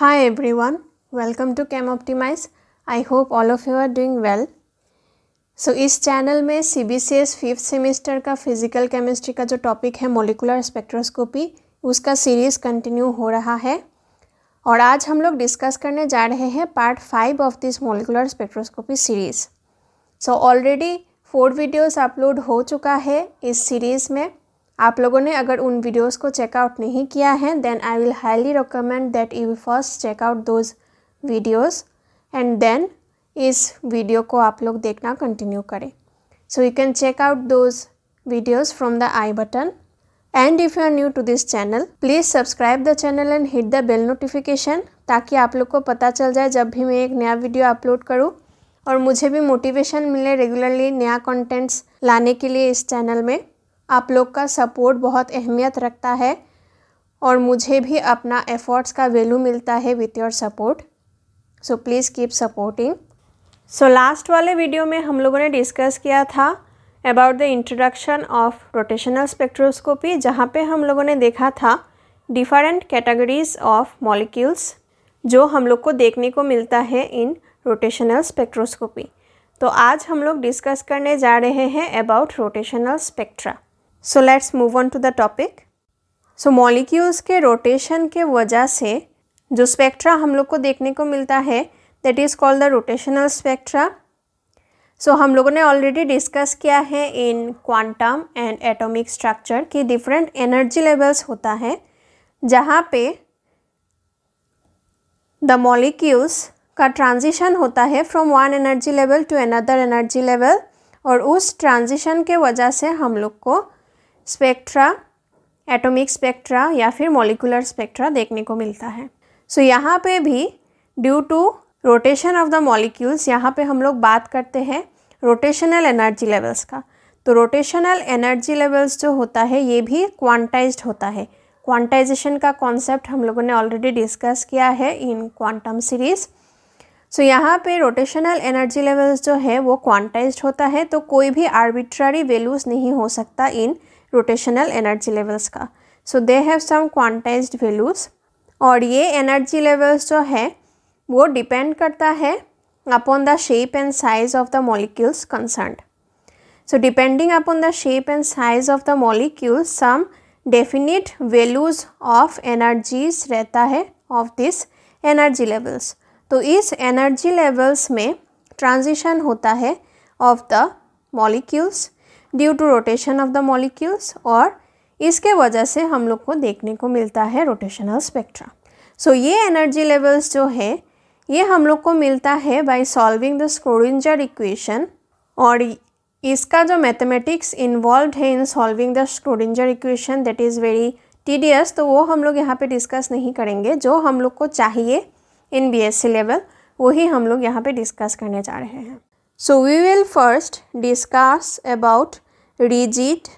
Hi everyone, welcome to Chem Optimize. I hope all of you are doing well. So इस channel में CBCS 5th semester का physical chemistry का जो topic है molecular spectroscopy उसका series continue हो रहा है और आज हम लोग डिस्कस करने जा रहे हैं part 5 of this molecular spectroscopy series. So already 4 videos upload हो चुका है इस सीरीज़ में. आप लोगों ने अगर उन वीडियोस को चेकआउट नहीं किया है then I will highly recommend that you first check out those videos and then इस वीडियो को आप लोग देखना कंटिन्यू करें. So you can check out those videos from the I button. And if you are new to this channel please subscribe the channel and hit the bell notification ताकि आप लोग को पता चल जाए जब भी मैं एक नया वीडियो अपलोड करूँ और मुझे भी मोटिवेशन मिले रेगुलरली नया कंटेंट्स लाने के लिए इस चैनल में. आप लोग का सपोर्ट बहुत अहमियत रखता है और मुझे भी अपना एफर्ट्स का वैल्यू मिलता है with your support. So please keep supporting. So last वाले वीडियो में हम लोगों ने डिस्कस किया था about the introduction of rotational spectroscopy, जहाँ पे हम लोगों ने देखा था डिफरेंट कैटेगरीज ऑफ मॉलिक्यूल्स जो हम लोग को देखने को मिलता है इन रोटेशनल स्पेक्ट्रोस्कोपी. तो आज हम लोग डिस्कस करने जा रहे हैं about rotational spectra. So let's move on to the topic. So molecules के रोटेशन के वजह से जो स्पेक्ट्रा हम लोग को देखने को मिलता है that is called the rotational spectra. So हम लोगों ने ऑलरेडी डिस्कस किया है in quantum and atomic structure की डिफरेंट एनर्जी लेवल्स होता है जहाँ पे द मॉलिक्यूल्स का ट्रांजिशन होता है from one energy level to another energy level और उस ट्रांजिशन के वजह से हम लोग को स्पेक्ट्रा, एटॉमिक स्पेक्ट्रा या फिर मॉलिकुलर स्पेक्ट्रा देखने को मिलता है. सो यहाँ पे भी due to rotation of the molecules यहाँ पे हम लोग बात करते हैं रोटेशनल एनर्जी लेवल्स का. तो रोटेशनल एनर्जी लेवल्स जो होता है ये भी क्वांटाइज्ड होता है. क्वांटाइजेशन का कॉन्सेप्ट हम लोगों ने ऑलरेडी डिस्कस किया है इन क्वांटम सीरीज़. सो यहाँ पे रोटेशनल एनर्जी लेवल्स जो है वो क्वांटाइज्ड होता है तो कोई भी आर्बिट्ररी वैल्यूज़ नहीं हो सकता इन रोटेशनल एनर्जी लेवल्स का. So they have some quantized values और ये एनर्जी लेवल्स जो है वो डिपेंड करता है upon the shape and size of the molecules concerned. So depending upon the shape and size of the molecules some definite values of energies रहता है of this energy levels. तो इस energy levels में transition होता है of the molecules due to rotation of the molecules और इसके वजह से हम लोग को देखने को मिलता है रोटेशनल स्पेक्ट्रा. सो ये एनर्जी लेवल्स जो है ये हम लोग को मिलता है by solving the Schrödinger equation और इसका जो मैथमेटिक्स इन्वॉल्व है in solving the Schrödinger equation that is very tedious. तो वो हम लोग यहाँ पे डिस्कस नहीं करेंगे. जो हम लोग को चाहिए इन BSc लेवल वही हम लोग यहाँ पे डिस्कस करने जा रहे हैं. So we will first discuss about rigid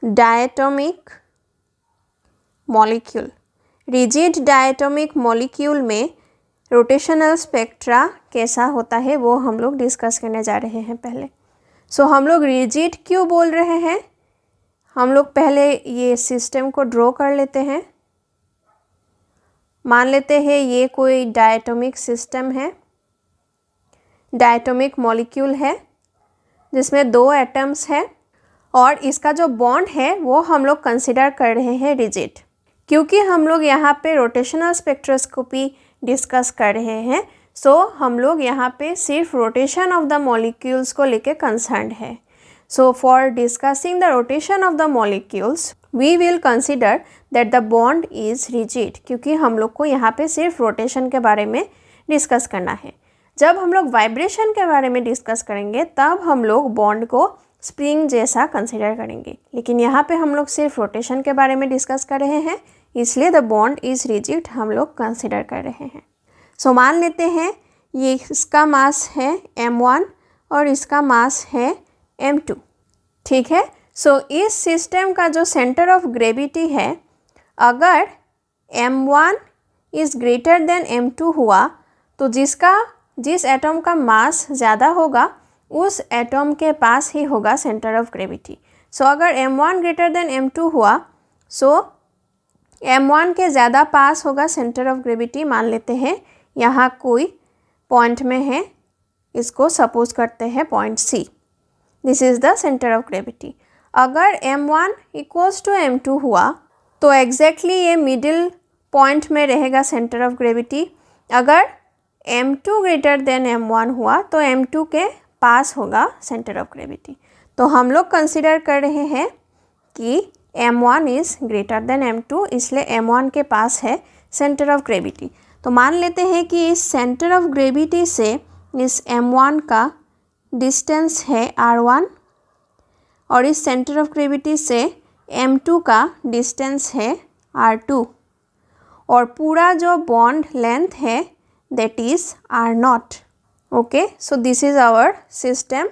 diatomic molecule. Rigid diatomic molecule में रोटेशनल स्पेक्ट्रा कैसा होता है वो हम लोग डिस्कस करने जा रहे हैं पहले. सो हम लोग रिजिड क्यों बोल रहे हैं, हम लोग पहले ये सिस्टम को ड्रॉ कर लेते हैं. मान लेते हैं ये कोई डायटोमिक सिस्टम है, डायटोमिक मॉलिक्यूल है जिसमें 2 एटम्स हैं और इसका जो बॉन्ड है वो हम लोग कंसिडर कर रहे हैं रिजिड. क्योंकि हम लोग यहाँ पे रोटेशनल स्पेक्ट्रोस्कोपी डिस्कस कर रहे हैं सो हम लोग यहाँ पे सिर्फ रोटेशन ऑफ द मॉलिक्यूल्स को लेके कंसर्न्ड है. So for discussing the rotation of the molecules we will consider that the bond is rigid क्योंकि हम लोग को यहाँ पे सिर्फ रोटेशन के बारे में डिस्कस करना है. जब हम लोग वाइब्रेशन के बारे में डिस्कस करेंगे तब हम लोग बॉन्ड को स्प्रिंग जैसा कंसिडर करेंगे, लेकिन यहाँ पे हम लोग सिर्फ रोटेशन के बारे में डिस्कस कर रहे हैं इसलिए द बॉन्ड इज़ रिजिड हम लोग कंसिडर कर रहे हैं. सो मान लेते हैं ये इसका मास है m1 और इसका मास है m2. ठीक है. सो इस सिस्टम का जो सेंटर ऑफ ग्रेविटी है अगर m1 is greater than m2 हुआ तो जिस एटम का मास ज़्यादा होगा उस एटम के पास ही होगा सेंटर ऑफ ग्रेविटी. सो अगर m1 ग्रेटर देन m2 हुआ सो m1 के ज़्यादा पास होगा सेंटर ऑफ ग्रेविटी। मान लेते हैं यहाँ कोई पॉइंट में है, इसको सपोज करते हैं point C, this is the centre of gravity. अगर m1 इक्वल्स टू m2 हुआ तो एग्जैक्टली ये मिडिल पॉइंट में रहेगा सेंटर ऑफ ग्रेविटी। अगर m2 ग्रेटर देन m1 हुआ तो m2 के पास होगा सेंटर ऑफ ग्रेविटी। तो हम लोग कंसिडर कर रहे हैं कि m1 is greater than m2, इसलिए m1 के पास है सेंटर ऑफ ग्रेविटी। तो मान लेते हैं कि इस सेंटर ऑफ ग्रेविटी से इस m1 का डिस्टेंस है r1 और इस सेंटर ऑफ ग्रेविटी से m2 का डिस्टेंस है r2 और पूरा जो बॉन्ड लेंथ है that is r0। Okay, so this is our system.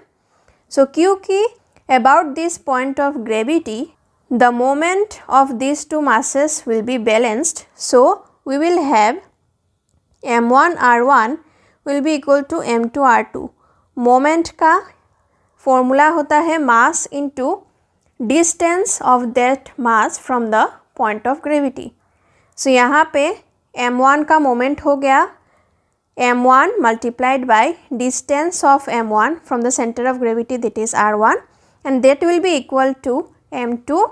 So क्योंकि about this point of gravity the moment of these two masses will be balanced, so we will have m1 r1 will be equal to m2 r2। Moment का formula होता है mass into distance of that mass from the point of gravity. So यहाँ पे m1 का moment हो गया m1 multiplied by distance of m1 from the centre of gravity that is r1 and that will be equal to m2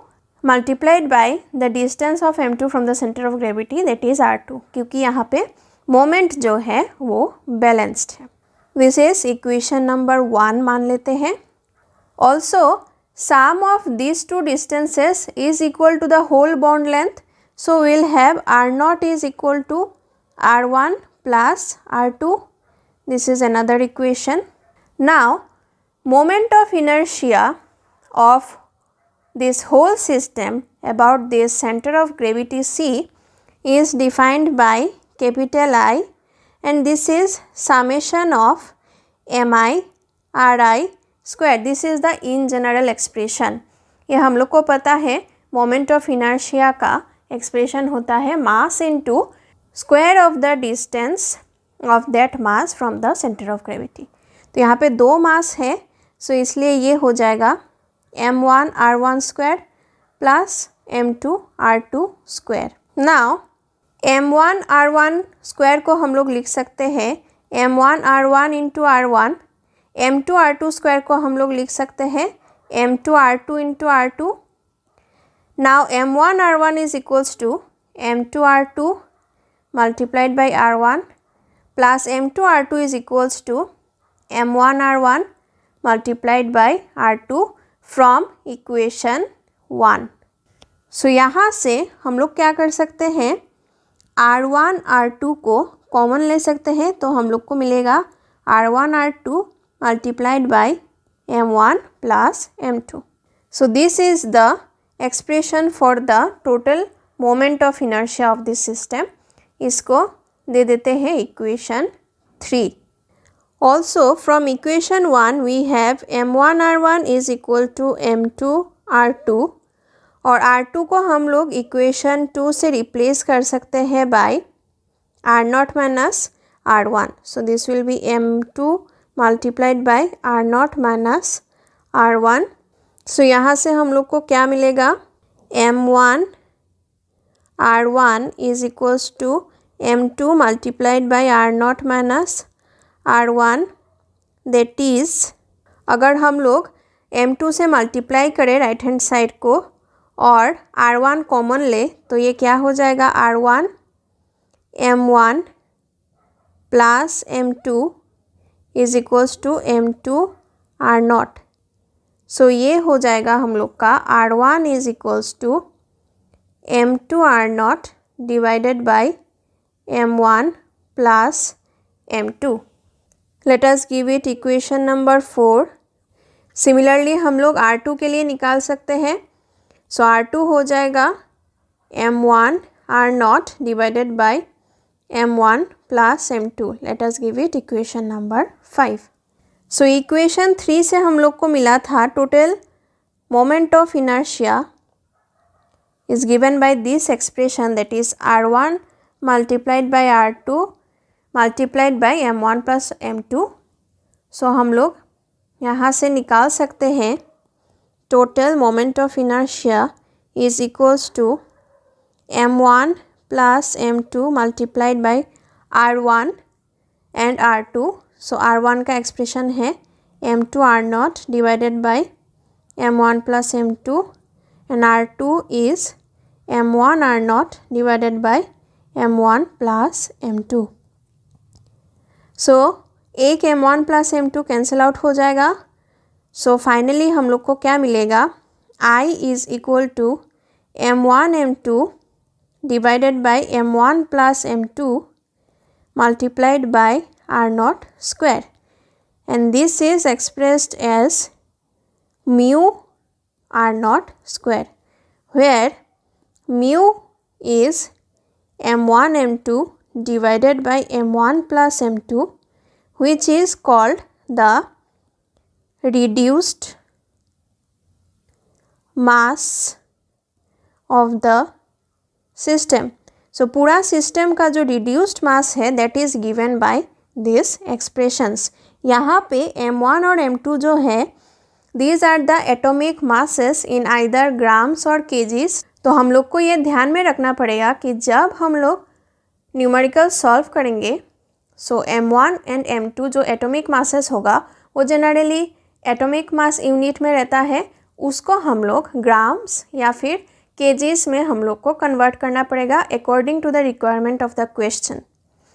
multiplied by the distance of m2 from the centre of gravity that is r2, क्योंकि यहाँ पे moment जो है वो balanced है। This is equation number 1 मान लेते हैं। Also sum of this two distances is equal to the whole bond length, so will have r0 is equal to r1 plus r2। This is another equation. Now moment of inertia of this whole system about this center of gravity C is defined by capital I, and this is summation of mi ri square। this is the in general expression। ये हम लोग को पता है moment of inertia का expression होता है mass into square of the distance of that mass from the centre of gravity. तो यहाँ पे दो मास है, सो इसलिए ये हो जाएगा m1 r1 square plus m2 r2 square. Now m1 r1 square को हम लोग लिख सकते हैं m1 r1 into r1, m2 r2 square को हम लोग लिख सकते हैं m2 r2 into r2। Now m1 r1 is equals to m2 r2 multiplied by r1 plus m2 r2 is equals to m1 r1 multiplied by r2 from equation 1। So यहाँ से हम लोग क्या कर सकते हैं, r1 r2 को common ले सकते हैं, तो हम लोग को मिलेगा r1 r2 multiplied by m1 plus m2। So this is the expression for the total moment of inertia of this system. इसको दे देते हैं equation 3। Also from equation 1 we have m1 r1 is equal to m2 r2 और r2 को हम लोग equation 2 से replace कर सकते हैं by r0 minus r1। So this will be m2 multiplied by r0 minus r1। So यहाँ से हम लोग को क्या मिलेगा, m1 r1 is equals to m2 multiplied by r0 minus r1। That is अगर हम लोग m2 से मल्टीप्लाई करें राइट हैंड साइड को और r1 कॉमन ले तो ये क्या हो जाएगा, r1 m1 plus m2 is equals to m2 r0। So ये हो जाएगा हम लोग का r1 is equals to m2 r0 divided by m1 plus m2। Let us give it equation number 4। Similarly हम लोग r2 के लिए निकाल सकते हैं। सो r2 हो जाएगा m1 r0 divided by m1 plus m2। Let us give it equation number 5। So equation 3 से हम लोग को मिला था total moment of inertia is given by this expression that is r1 multiplied by r2 multiplied by m1 plus m2। So हम लोग यहाँ से निकाल सकते हैं total moment of inertia is equals to m1 plus m2 multiplied by r1 and r2. So r1 का expression है m2 r0 divided by m1 plus m2 and r2 is m1 r0 divided by m1 plus m2. So एक m1 plus m2 cancel out हो जाएगा. So finally हम लोग को क्या मिलेगा, I is equal to m1 m2 divided by m1 plus m2 multiplied by r0 square, and this is expressed as mu r0 square, where mu is m1 m2 divided by m1 plus m2, which is called the reduced mass of the system. So पूरा system का जो reduced mass है that is given by these expressions. यहाँ पे m1 और m2 जो है these are the atomic masses in either grams or kgs. तो हम लोग को ये ध्यान में रखना पड़ेगा कि जब हम लोग न्यूमेरिकल सॉल्व करेंगे सो m1 एंड m2 जो एटॉमिक मासेस होगा वो जनरली एटॉमिक मास यूनिट में रहता है, उसको हम लोग ग्राम्स या फिर केजीस में हम लोग को कन्वर्ट करना पड़ेगा according to the requirement of the question.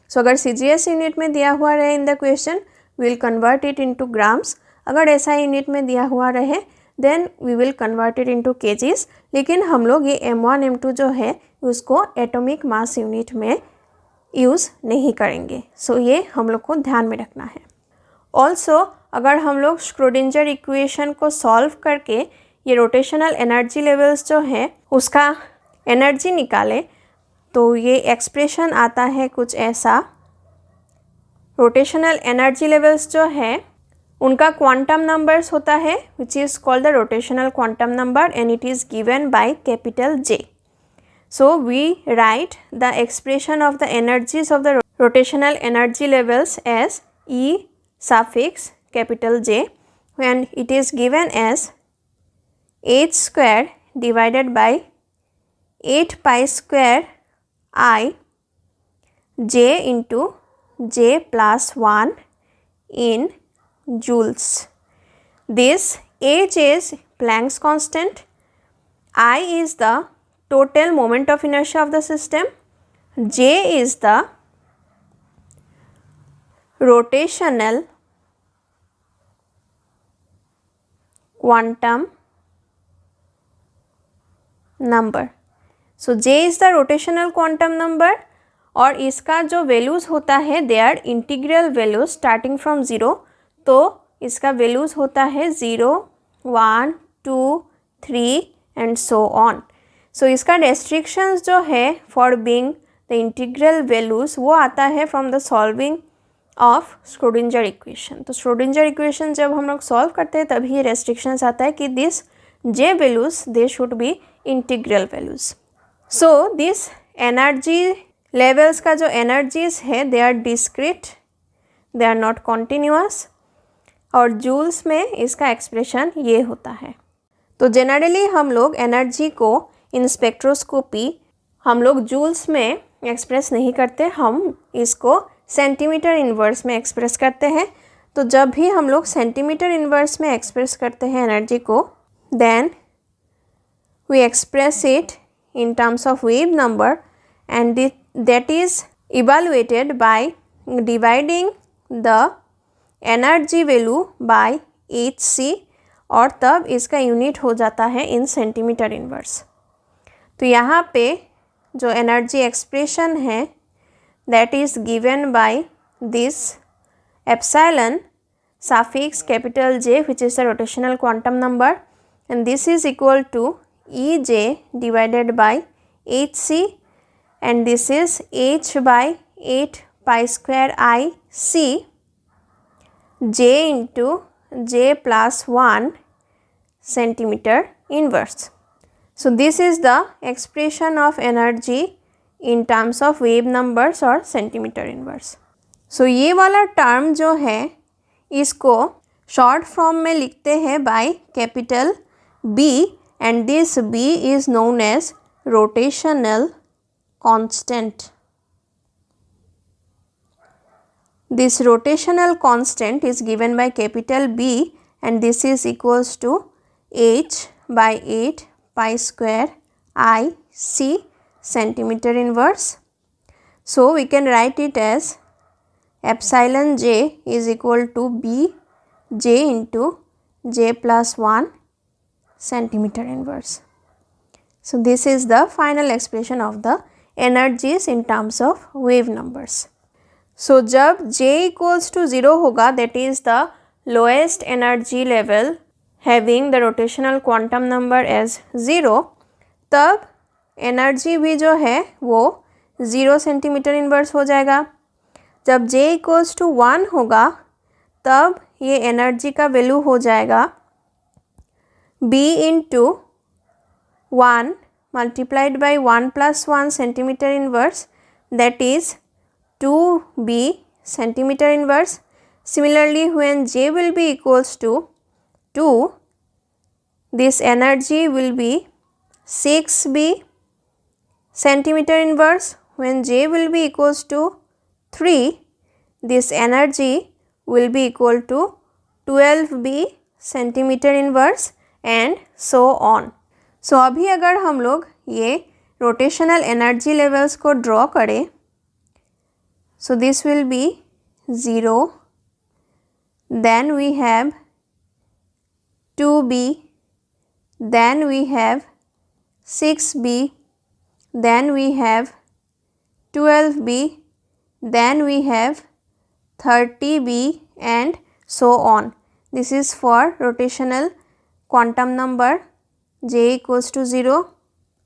So अगर सीजीएस यूनिट में दिया हुआ रहे in the question we will convert it into grams. अगर ऐसा यूनिट में दिया हुआ रहे then we will convert it into kgs. लेकिन हम लोग ये m1 m2 जो है उसको एटॉमिक मास यूनिट में यूज़ नहीं करेंगे. सो ये हम लोग को ध्यान में रखना है. ऑल्सो अगर हम लोग श्रोडिंजर इक्वेशन को सॉल्व करके ये रोटेशनल एनर्जी लेवल्स जो है उसका एनर्जी निकाले तो ये एक्सप्रेशन आता है कुछ ऐसा. रोटेशनल एनर्जी लेवल्स जो है उनका क्वांटम नंबर्स होता है which is called the rotational quantum number and it is given by capital J. So we write the expression of the energies of the rotational energy levels as E suffix capital J, and it is given as h square divided by 8 pi square I J into J plus 1 in joules. This h is Planck's constant, I is the total moment of inertia of the system, J is the rotational quantum number. So J is the rotational quantum number और इसका जो values होता है they are integral values starting from 0. तो इसका values होता है 0, 1, 2, 3 and so on. सो इसका रेस्ट्रिक्शंस जो है for being the integral values वो आता है from the solving of Schrödinger equation. तो श्रोडिंजर इक्वेशन जब हम लोग सॉल्व करते हैं तभी ये रेस्ट्रिक्शंस आता है कि this J values they should be integral values. So this energy levels का जो एनर्जीज है they are discrete, they are not continuous, और जूल्स में इसका एक्सप्रेशन ये होता है. तो जनरली हम लोग एनर्जी को इन स्पेक्ट्रोस्कोपी हम लोग जूल्स में एक्सप्रेस नहीं करते, हम इसको सेंटीमीटर इन्वर्स में एक्सप्रेस करते हैं. तो जब भी हम लोग सेंटीमीटर इन्वर्स में एक्सप्रेस करते हैं एनर्जी को then we express it in terms of wave number and that is evaluated by dividing the energy value by hc और तब इसका यूनिट हो जाता है इन सेंटीमीटर इन्वर्स. तो यहाँ पे जो एनर्जी एक्सप्रेशन है that is given by this epsilon suffix capital J which is the rotational quantum number, and this is equal to EJ divided by hc, and this is h by 8 pi square I c J into J plus 1 centimeter inverse. So this is the expression of energy in terms of wave numbers or centimeter inverse. So ये वाला term जो है इसको short form में लिखते हैं by capital B, and this B is known as rotational constant. This rotational constant is given by capital B and this is equals to h by 8 pi square I c centimeter inverse. So we can write it as epsilon j is equal to b j into j plus 1 centimeter inverse. So this is the final expression of the energies in terms of wave numbers. So जब j equals to 0 होगा, that is the lowest energy level having the rotational quantum number as 0, तब energy भी जो है वो 0 centimetre inverse हो जाएगा. जब j equals to 1 होगा तब ये एनर्जी का वैल्यू हो जाएगा b into 1 multiplied by 1 plus 1 centimeter inverse, that is 2b centimeter inverse. Similarly, when j will be equals to 2, this energy will be 6b centimeter inverse. When j will be equals to 3, this energy will be equal to 12b centimeter inverse and so on. So अभी अगर हम लोग ये rotational energy levels को draw करें, so this will be 0, then we have 2b, then we have 6b, then we have 12b, then we have 30b and so on. This is for rotational quantum number j equals to 0,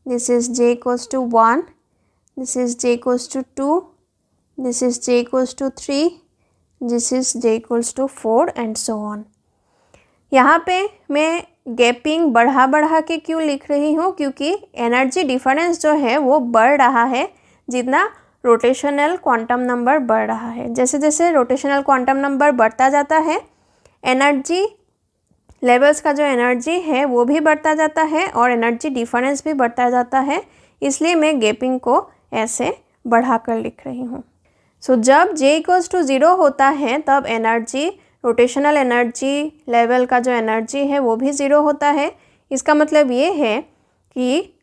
this is j equals to 1, this is j equals to 2, this is j equals to 3, this is j equals to 4 and so on. यहाँ पे मैं gapping बढ़ा के क्यों लिख रही हूँ, क्योंकि एनर्जी डिफरेंस जो है वो बढ़ रहा है जितना रोटेशनल क्वांटम नंबर बढ़ रहा है. जैसे जैसे रोटेशनल क्वांटम नंबर बढ़ता जाता है, एनर्जी लेवल्स का जो एनर्जी है वो भी बढ़ता जाता है और एनर्जी डिफरेंस भी बढ़ता जाता है. इसलिए मैं गैपिंग को ऐसे बढ़ाकर लिख रही हूँ. सो जब j इक्वल्स टू 0 होता है तब एनर्जी, रोटेशनल एनर्जी लेवल का जो एनर्जी है वो भी 0 होता है. इसका मतलब ये है कि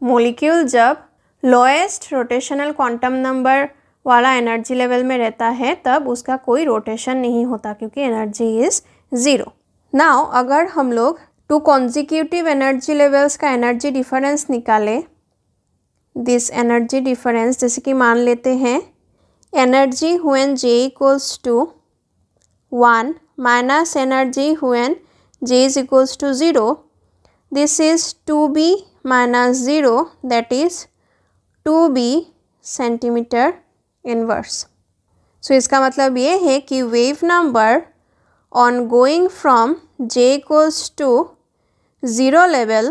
मॉलिक्यूल जब लोएस्ट रोटेशनल क्वांटम नंबर वाला एनर्जी लेवल में रहता है तब उसका कोई रोटेशन नहीं होता क्योंकि एनर्जी इज़ 0. नाउ अगर हम लोग टू कॉन्जिक्यूटिव एनर्जी लेवल्स का एनर्जी डिफरेंस निकालें, दिस एनर्जी डिफरेंस जैसे कि मान लेते हैं energy when j equals to 1 minus energy when j is equals to 0, this is 2b minus 0, that is 2b centimetre inverse. So इसका मतलब ये है कि wave number on going from j equals to 0 level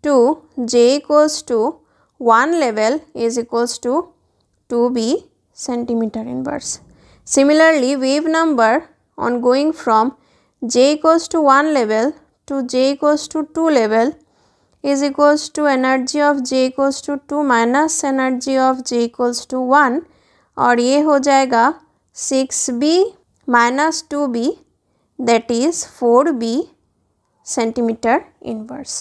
to j equals to 1 level is equals to 2b centimeter inverse. Similarly, wave number on going from j equals to 1 level to j equals to 2 level is equals to energy of j equals to 2 minus energy of j equals to 1 और ये हो जाएगा 6b minus 2b, that is 4b centimetre inverse.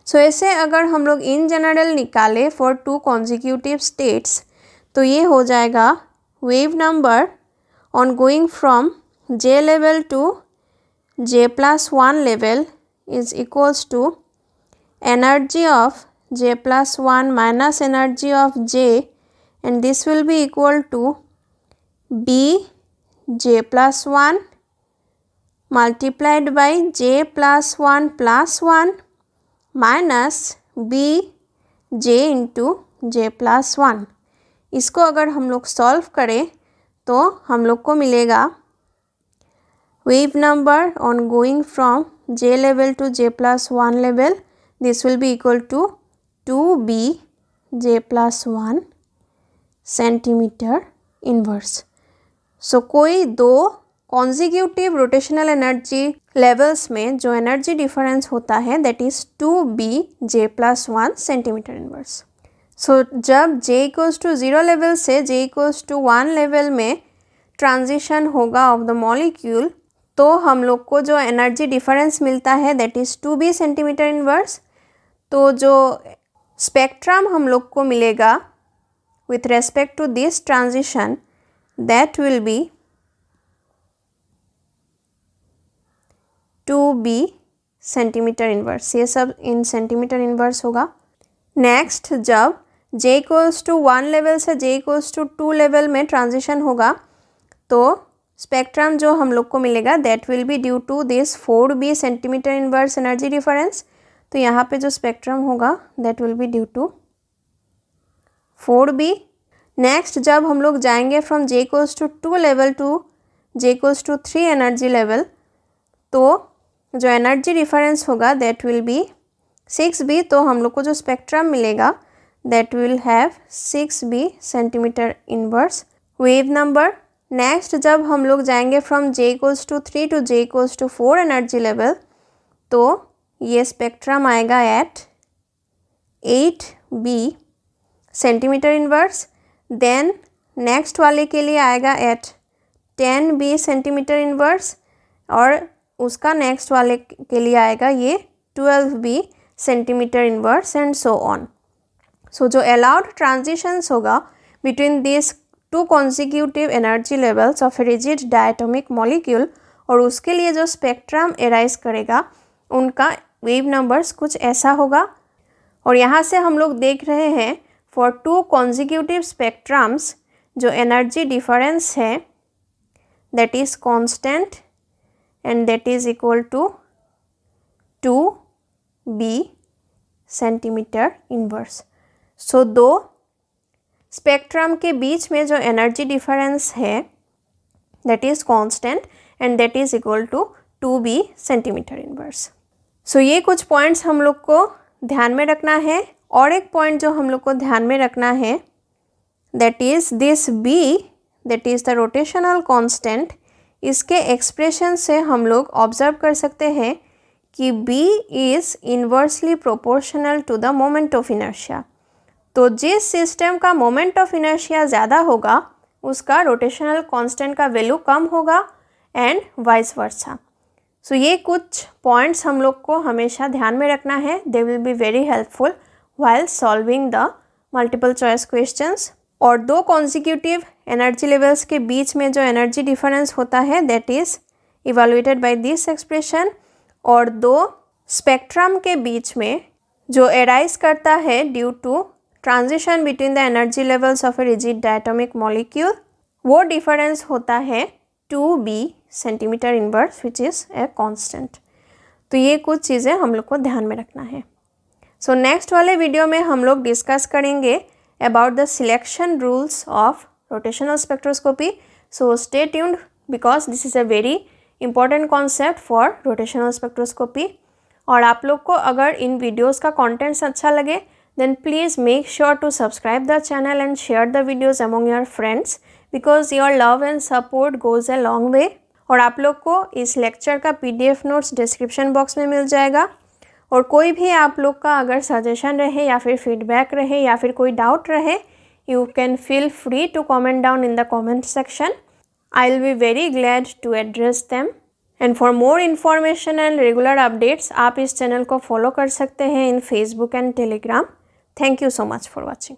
So ऐसे अगर हम लोग in general निकालें for two consecutive states तो ये हो जाएगा wave number on going from j level to j plus 1 level is equals to energy of j plus 1 minus energy of j and this will be equal to b j plus 1 multiplied by j plus 1 minus b j into j plus 1. इसको अगर हम लोग solve करें तो हम लोग को मिलेगा wave number on going from j level to j plus 1 level, this will be equal to 2b j plus 1 centimetre inverse. So कोई दो कॉन्जिक्यूटिव रोटेशनल एनर्जी लेवल्स में जो एनर्जी डिफरेंस होता है that is 2b j plus 1 centimetre inverse. So जब J equals to 0 level से J equals to 1 level में transition होगा ऑफ द मॉलिक्यूल, तो हम लोग को जो एनर्जी डिफरेंस मिलता है that is 2b centimetre inverse. तो जो स्पेक्ट्रम हम लोग को मिलेगा with respect to this transition that will be 2b centimetre inverse. ये सब इन सेंटीमीटर इनवर्स होगा। नेक्स्ट जब J इक्वल्स टू 1 लेवल से J इक्वल्स टू 2 लेवल में ट्रांजिशन होगा तो स्पेक्ट्रम जो हम लोग को मिलेगा that will be due to this 4b centimetre inverse energy difference. तो यहाँ पे जो स्पेक्ट्रम होगा that will be due to 4b। Next जब हम लोग जाएंगे from J equals to 2 level to J equals to 3 energy level, तो जो एनर्जी डिफरेंस होगा दैट विल बी 6b। तो हम लोग को जो स्पेक्ट्रम मिलेगा that will have 6b centimetre inverse wave number. Next जब हम लोग जाएंगे from J equals to 3 to J equals to 4 energy level, तो ये स्पेक्ट्रम आएगा at 8b centimetre inverse. Then next वाले के लिए आएगा एट 10b सेंटीमीटर इनवर्स और उसका नेक्स्ट वाले के लिए आएगा ये 12b centimetre inverse and so on. So जो अलाउड ट्रांजिशंस होगा between this two consecutive energy levels of a rigid diatomic molecule और उसके लिए जो स्पेक्ट्रम एराइज करेगा उनका वेव नंबर्स कुछ ऐसा होगा। और यहाँ से हम लोग देख रहे हैं फॉर टू कॉन्जिक्यूटिव स्पेक्ट्रम्स जो एनर्जी डिफरेंस है that is constant and that is equal to 2b centimetre inverse. So दो स्पेक्ट्रम के बीच में जो एनर्जी डिफरेंस है that is constant and that is equal to 2b centimetre inverse. So ये कुछ पॉइंट्स हम लोग को ध्यान में रखना है। और एक पॉइंट जो हम लोग को ध्यान में रखना है that is this b that is the rotational constant. इसके एक्सप्रेशन से हम लोग ऑब्जर्व कर सकते हैं कि b is inversely proportional to the moment of inertia. तो जिस सिस्टम का मोमेंट ऑफ इनर्शिया ज़्यादा होगा उसका रोटेशनल कांस्टेंट का वैल्यू कम होगा एंड वाइस वर्सा। सो ये कुछ पॉइंट्स हम लोग को हमेशा ध्यान में रखना है। They will be very helpful while solving the multiple choice questions. और दो कॉन्जिक्यूटिव एनर्जी लेवल्स के बीच में जो एनर्जी डिफरेंस होता है that is evaluated by this expression. और दो स्पेक्ट्रम के बीच में जो एराइज करता है due to transition between the energy levels of a rigid diatomic molecule, वो डिफरेंस होता है 2b centimetre inverse which is a constant. तो ये कुछ चीज़ें हम लोग को ध्यान में रखना है। सो नेक्स्ट वाले वीडियो में हम लोग डिस्कस करेंगे about the selection rules of rotational spectroscopy. So stay tuned because this is a very important concept for rotational spectroscopy. और आप लोग को अगर इन वीडियोज़ का कॉन्टेंट्स अच्छा लगे then please make sure to subscribe the channel and share the videos among your friends because your love and support goes a long way। और आप लोग को इस लेक्चर का PDF नोट्स डिस्क्रिप्शन बॉक्स में मिल जाएगा। और कोई भी आप लोग का अगर सजेशन रहे या फिर फीडबैक रहे या फिर कोई डाउट रहे you can feel free to comment down in the comment section. I'll be very glad to address them. And for more information and regular updates आप इस चैनल को फॉलो कर सकते हैं इन Facebook and Telegram। Thank you so much for watching.